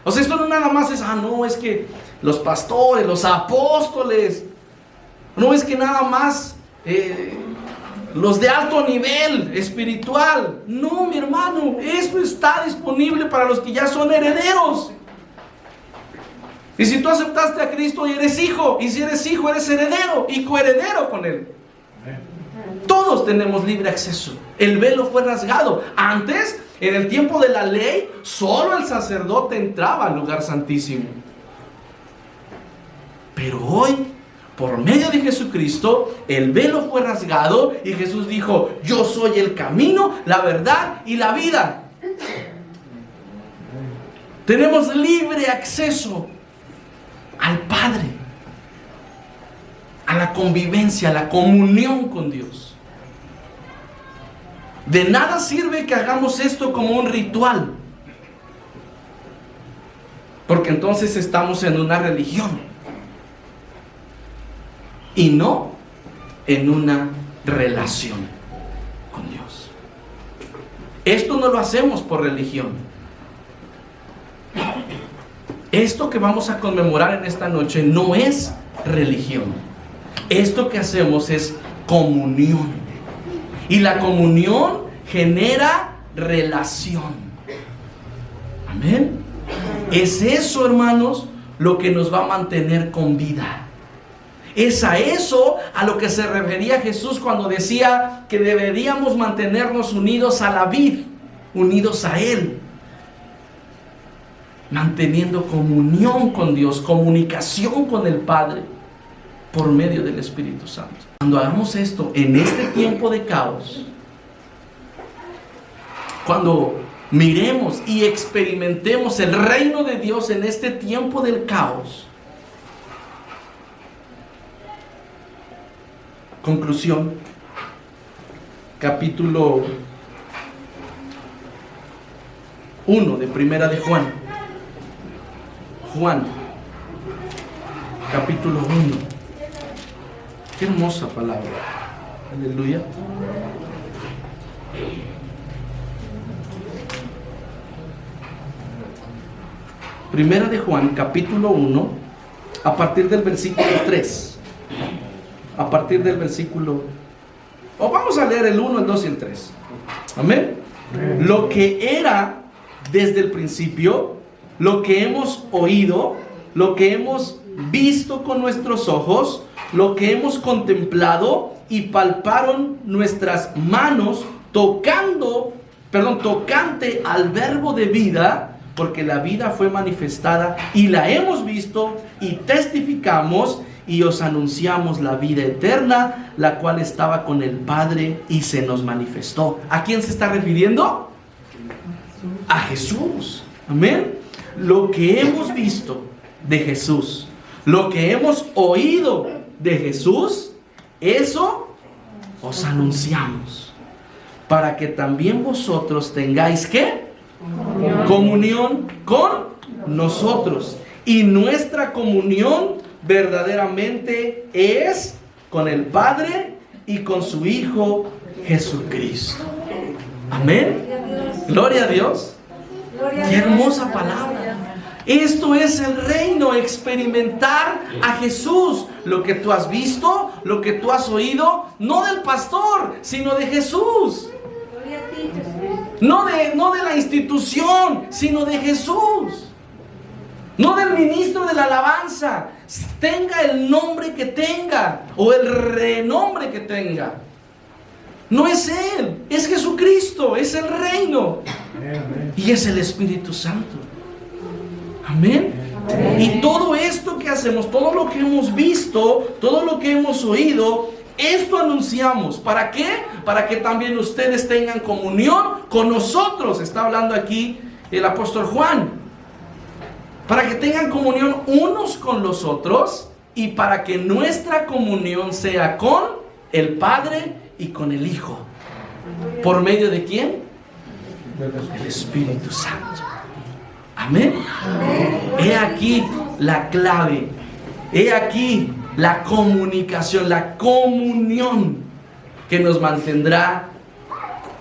O sea, esto no nada más es, no, es que los pastores, los apóstoles, no es que nada más los de alto nivel espiritual. No, mi hermano, esto está disponible para los que ya son herederos. Y si tú aceptaste a Cristo y eres hijo, y si eres hijo eres heredero y coheredero con Él. Todos tenemos libre acceso. El velo fue rasgado. Antes, en el tiempo de la ley, solo el sacerdote entraba al lugar santísimo. Pero hoy, por medio de Jesucristo, el velo fue rasgado y Jesús dijo, yo soy el camino, la verdad y la vida. Tenemos libre acceso al Padre, a la convivencia, a la comunión con Dios. De nada sirve que hagamos esto como un ritual, porque entonces estamos en una religión y no en una relación con Dios. Esto no lo hacemos por religión. Esto que vamos a conmemorar en esta noche no es religión. Esto que hacemos es comunión. Y la comunión genera relación. Amén. Es eso, hermanos, lo que nos va a mantener con vida. Es a eso a lo que se refería Jesús cuando decía que deberíamos mantenernos unidos a la vid, unidos a Él. Manteniendo comunión con Dios, comunicación con el Padre por medio del Espíritu Santo. Cuando hagamos esto en este tiempo de caos, cuando miremos y experimentemos el reino de Dios en este tiempo del caos, conclusión, capítulo 1 de Primera de Juan. Juan, capítulo 1. Qué hermosa palabra. Aleluya. Primera de Juan, capítulo 1, a partir del versículo 3. A partir del versículo... vamos a leer el 1, el 2 y el 3. Amén. Lo que era desde el principio, lo que hemos oído, lo que hemos visto con nuestros ojos, lo que hemos contemplado y palparon nuestras manos tocante al verbo de vida, porque la vida fue manifestada y la hemos visto y testificamos y os anunciamos la vida eterna, la cual estaba con el Padre y se nos manifestó. ¿A quién se está refiriendo? A Jesús. Amén. Lo que hemos visto de Jesús, lo que hemos oído de Jesús, eso os anunciamos, para que también vosotros tengáis ¿qué? Comunión con nosotros. Y nuestra comunión verdaderamente es con el Padre y con su Hijo Jesucristo. Amén. Gloria a Dios. Qué hermosa palabra. Esto es el reino, experimentar a Jesús. Lo que tú has visto, lo que tú has oído, no del pastor, sino de Jesús. No de la institución, sino de Jesús. No del ministro de la alabanza, tenga el nombre que tenga o el renombre que tenga. No es Él, es Jesucristo, es el reino. Y es el Espíritu Santo. Amén. Y todo esto que hacemos, todo lo que hemos visto, todo lo que hemos oído, esto anunciamos. ¿Para qué? Para que también ustedes tengan comunión con nosotros. Está hablando aquí el apóstol Juan. Para que tengan comunión unos con los otros y para que nuestra comunión sea con el Padre y con el Hijo. ¿Por medio de quién? El Espíritu Santo. Amén. He aquí la clave. He aquí la comunicación, la comunión que nos mantendrá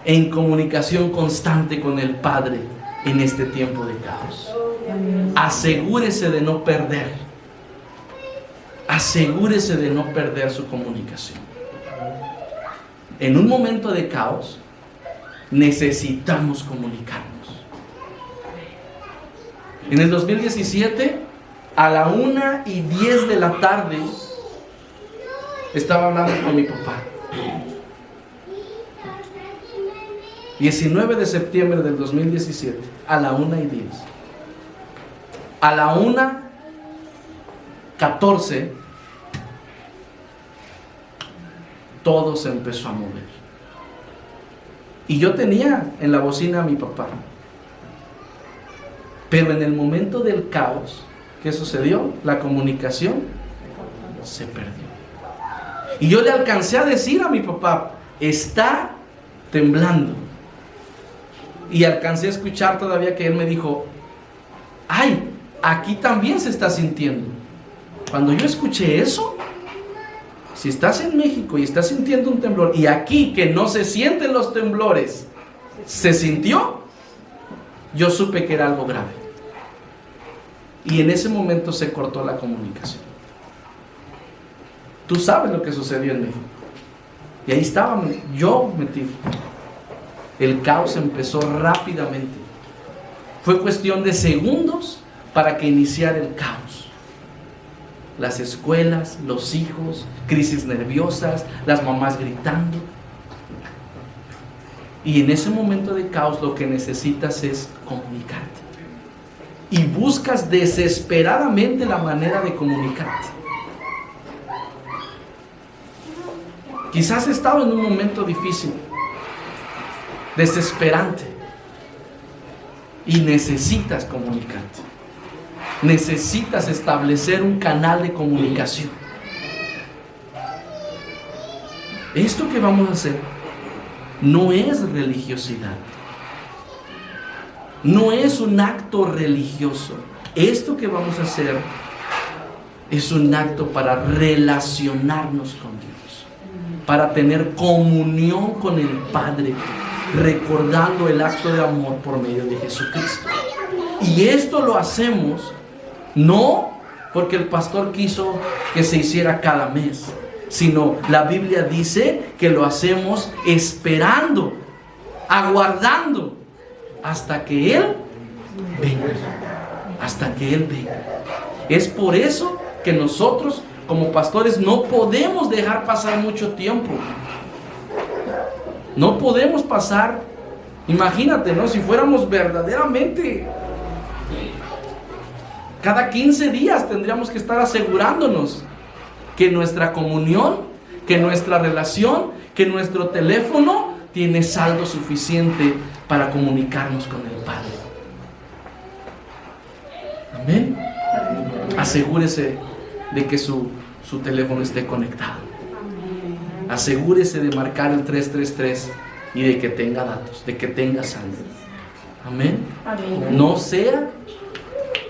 en comunicación constante con el Padre en este tiempo de caos. Asegúrese de no perder. Asegúrese de no perder su comunicación. En un momento de caos, necesitamos comunicarnos. En el 2017, a la 1:10 de la tarde, estaba hablando con mi papá. 19 de septiembre del 2017, a la 1:10. A la 1:14, todo se empezó a mover. Y yo tenía en la bocina a mi papá. Pero en el momento del caos, ¿qué sucedió? La comunicación se perdió. Y yo le alcancé a decir a mi papá, está temblando. Y alcancé a escuchar todavía que él me dijo, ay, aquí también se está sintiendo. Cuando yo escuché eso, si estás en México y estás sintiendo un temblor, y aquí que no se sienten los temblores, se sintió, yo supe que era algo grave. Y en ese momento se cortó la comunicación. Tú sabes lo que sucedió en México. Y ahí estaba yo metido. El caos empezó rápidamente. Fue cuestión de segundos para que iniciara el caos. Las escuelas, los hijos, crisis nerviosas, las mamás gritando. Y en ese momento de caos lo que necesitas es comunicarte. Y buscas desesperadamente la manera de comunicarte. Quizás has estado en un momento difícil, desesperante, y necesitas comunicarte. Necesitas establecer un canal de comunicación. Esto que vamos a hacer no es religiosidad. No es un acto religioso. Esto que vamos a hacer es un acto para relacionarnos con Dios, para tener comunión con el Padre, recordando el acto de amor por medio de Jesucristo. Y esto lo hacemos no porque el pastor quiso que se hiciera cada mes, sino la Biblia dice que lo hacemos esperando, aguardando hasta que Él venga. Hasta que Él venga. Es por eso que nosotros como pastores no podemos dejar pasar mucho tiempo. No podemos pasar, imagínate, ¿no? Si fuéramos verdaderamente, cada 15 días tendríamos que estar asegurándonos que nuestra comunión, que nuestra relación, que nuestro teléfono tiene saldo suficiente para comunicarnos con el Padre. Amén. Asegúrese de que su teléfono esté conectado. Asegúrese de marcar el 333 y de que tenga datos, de que tenga saldo. Amén. No sea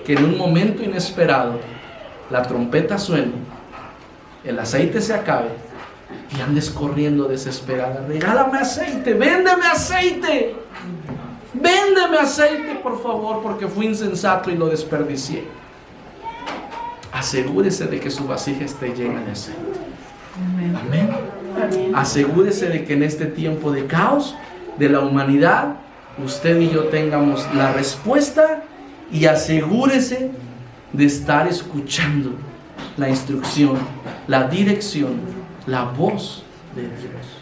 que en un momento inesperado la trompeta suene, el aceite se acabe y andes corriendo desesperada. Regálame aceite, véndeme aceite, véndeme aceite, por favor, porque fui insensato y lo desperdicié. Asegúrese de que su vasija esté llena de aceite. Amén. Asegúrese de que en este tiempo de caos de la humanidad, usted y yo tengamos la respuesta, y asegúrese de estar escuchando la instrucción, la dirección, la voz de Dios.